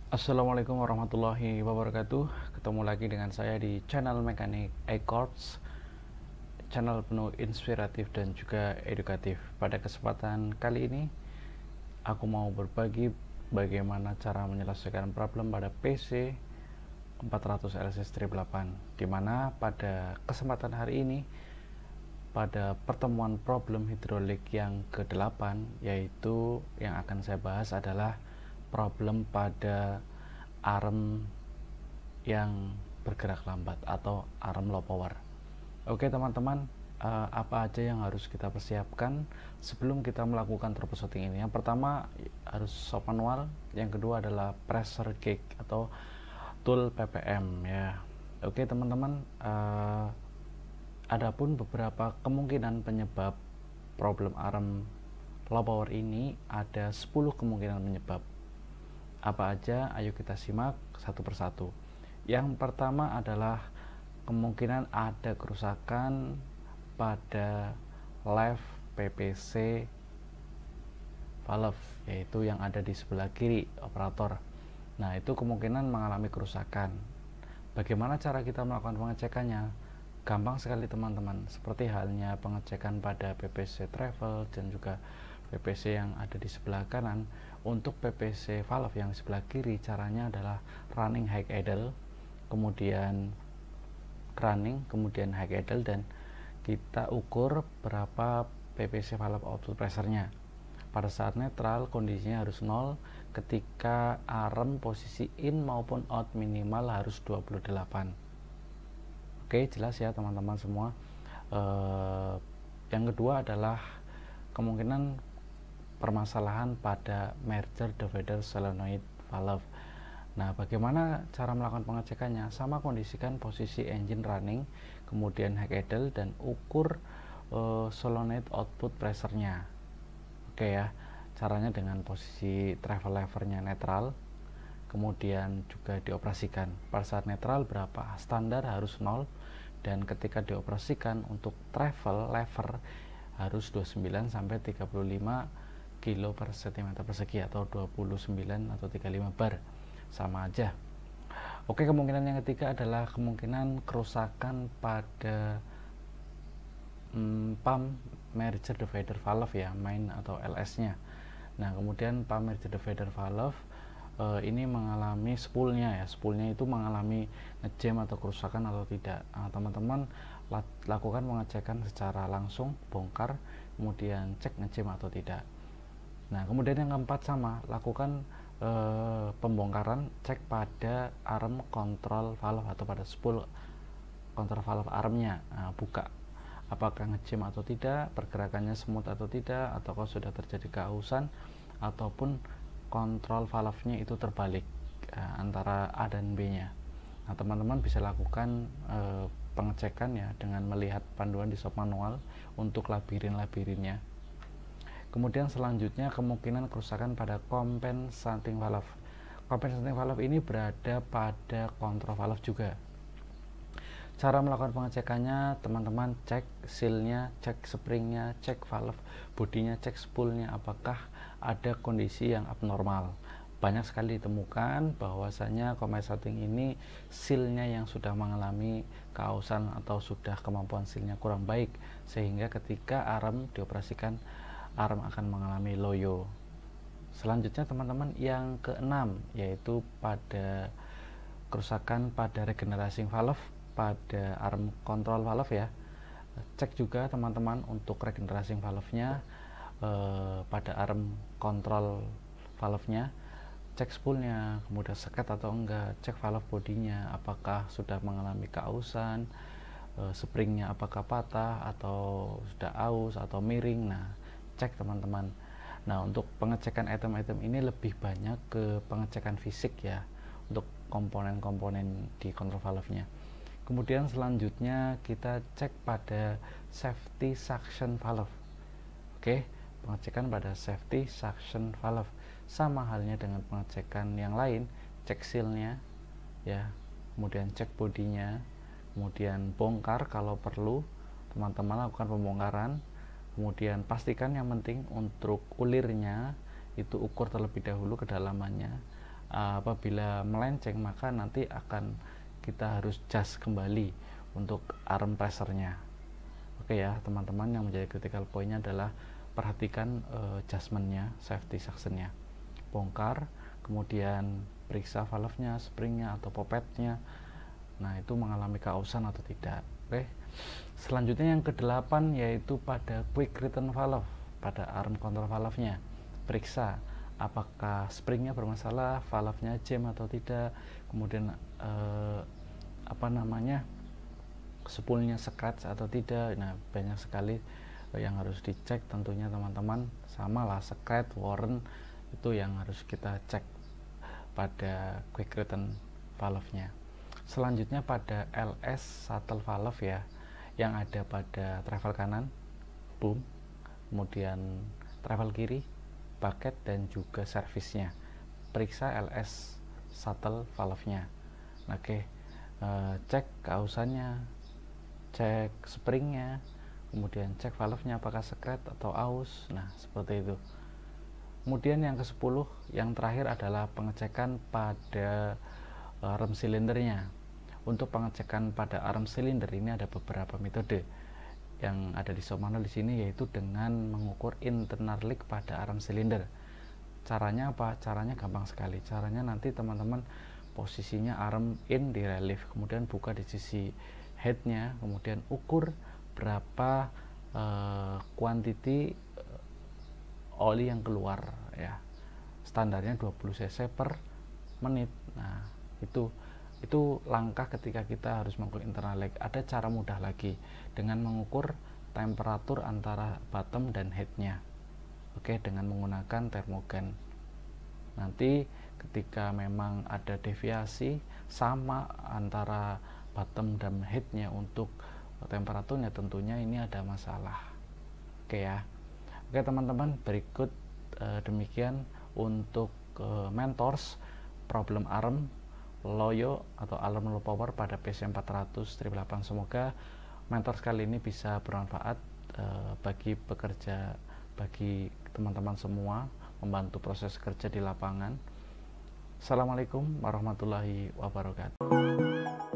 Assalamualaikum warahmatullahi wabarakatuh. Ketemu lagi dengan saya di channel Mekanik iQuartz, channel penuh inspiratif dan juga edukatif. Pada kesempatan kali ini aku mau berbagi bagaimana cara menyelesaikan problem pada PC 400 LC-8, dimana pada kesempatan hari ini pada pertemuan problem hidrolik yang ke-8, yaitu yang akan saya bahas adalah problem pada arm yang bergerak lambat atau arm low power. Oke teman-teman, apa aja yang harus kita persiapkan sebelum kita melakukan troubleshooting ini? Yang pertama harus shop manual, yang kedua adalah pressure gauge atau tool ppm ya. Oke teman-teman, adapun beberapa kemungkinan penyebab problem arm low power ini, ada 10 kemungkinan penyebab. Apa aja? Ayo kita simak satu persatu. Yang pertama adalah kemungkinan ada kerusakan pada left PPC valve, yaitu yang ada di sebelah kiri operator. Nah, itu kemungkinan mengalami kerusakan. Bagaimana cara kita melakukan pengecekannya? Gampang sekali teman-teman, seperti halnya pengecekan pada PPC travel dan juga PPC yang ada di sebelah kanan. Untuk PPC valve yang sebelah kiri, caranya adalah running high idle, kemudian running, kemudian high idle, dan kita ukur berapa PPC valve output pressure-nya. Pada saat netral kondisinya harus 0, ketika arm posisi in maupun out minimal harus 28. Oke, jelas ya teman-teman semua. Yang kedua adalah kemungkinan permasalahan pada merger divider solenoid valve. Nah, bagaimana cara melakukan pengecekannya? Sama, kondisikan posisi engine running, kemudian high idle, dan ukur solenoid output pressure-nya. Oke ya, caranya dengan posisi travel lever-nya netral, kemudian juga dioperasikan. Pada saat netral berapa? Standar harus 0, dan ketika dioperasikan untuk travel lever harus 29 sampai 35 kilo per cm persegi atau 29 atau 35 bar, sama aja. Oke, kemungkinan yang ketiga adalah kemungkinan kerusakan pada pump merger divider valve ya, main atau LS nya. Nah, kemudian pump merger divider valve ini mengalami spoolnya ya, spoolnya itu mengalami ngejam atau kerusakan atau tidak. Nah, teman-teman lakukan pengecekan secara langsung, bongkar, kemudian cek ngejam atau tidak. Nah, kemudian yang keempat sama, lakukan pembongkaran, cek pada arm control valve atau pada spool control valve armnya. Nah, buka apakah ngejam atau tidak, pergerakannya smooth atau tidak, ataukah sudah terjadi keausan, ataupun kontrol valve-nya itu terbalik antara A dan B nya. Nah, teman-teman bisa lakukan pengecekan ya dengan melihat panduan di shop manual untuk labirin-labirinnya. Kemudian selanjutnya kemungkinan kerusakan pada compensating valve. Compensating valve ini berada pada kontrol valve juga. Cara melakukan pengecekannya, teman-teman cek sealnya, cek springnya, cek valve bodinya, cek spoolnya apakah ada kondisi yang abnormal. Banyak sekali ditemukan bahwasanya compensating ini sealnya yang sudah mengalami keausan atau sudah kemampuan sealnya kurang baik, sehingga ketika arm dioperasikan arm akan mengalami loyo. Selanjutnya teman-teman yang keenam, yaitu pada kerusakan pada regenerasi valve pada arm control valve ya. Cek juga teman-teman untuk regenerasi valve-nya pada arm control valve-nya, cek spoolnya, kemudian seket atau enggak, cek valve bodinya apakah sudah mengalami keausan, springnya apakah patah atau sudah aus atau miring. Nah, cek teman-teman. Nah, untuk pengecekan item-item ini lebih banyak ke pengecekan fisik ya, untuk komponen-komponen di control valve-nya. Kemudian selanjutnya kita cek pada safety suction valve. Oke, pengecekan pada safety suction valve sama halnya dengan pengecekan yang lain, cek sealnya ya, kemudian cek bodinya, kemudian bongkar kalau perlu. Teman-teman lakukan pembongkaran, Kemudian pastikan yang penting untuk ulirnya itu ukur terlebih dahulu kedalamannya. Apabila melenceng maka nanti akan kita harus jas kembali untuk arm pressernya. Oke ya teman-teman, yang menjadi critical pointnya adalah perhatikan adjustmentnya, safety sectionnya, bongkar, kemudian periksa valve-nya, springnya atau popetnya. Nah itu mengalami kausan atau tidak. Oke. Selanjutnya yang ke-8 yaitu pada quick return valve, pada arm control valve-nya. Periksa apakah springnya bermasalah, valve-nya jam atau tidak, kemudian spoolnya scratch atau tidak. Nah banyak sekali yang harus dicek tentunya teman-teman, sama lah scratch, warren, itu yang harus kita cek pada quick return valve-nya. Selanjutnya pada LS shuttle valve ya, yang ada pada travel kanan, boom, kemudian travel kiri, bucket, dan juga servisnya. Periksa LS shuttle valve-nya. Oke, cek kausannya, cek springnya, kemudian cek valve-nya apakah scratch atau aus. Nah seperti itu. Kemudian yang ke-10, yang terakhir adalah pengecekan pada arm silindernya. Untuk pengecekan pada arm silinder ini ada beberapa metode yang ada di shop manual di sini, yaitu dengan mengukur internal leak pada arm silinder. Caranya apa? Caranya gampang sekali. Caranya nanti teman-teman posisinya arm in di relief, kemudian buka di sisi headnya, kemudian ukur berapa quantity oli yang keluar ya. Standarnya 20 cc per menit. Nah itu langkah ketika kita harus mengukur internal leak. Ada cara mudah lagi dengan mengukur temperatur antara bottom dan headnya. Oke, dengan menggunakan termogan. Nanti ketika memang ada deviasi sama antara bottom dan headnya untuk temperaturnya, tentunya ini ada masalah. Oke ya. Oke teman-teman, berikut demikian untuk Mentors problem arm loyo atau alarm low power pada PC400 888. Semoga Mentors kali ini bisa bermanfaat bagi pekerja, bagi teman-teman semua, membantu proses kerja di lapangan. Assalamualaikum warahmatullahi wabarakatuh.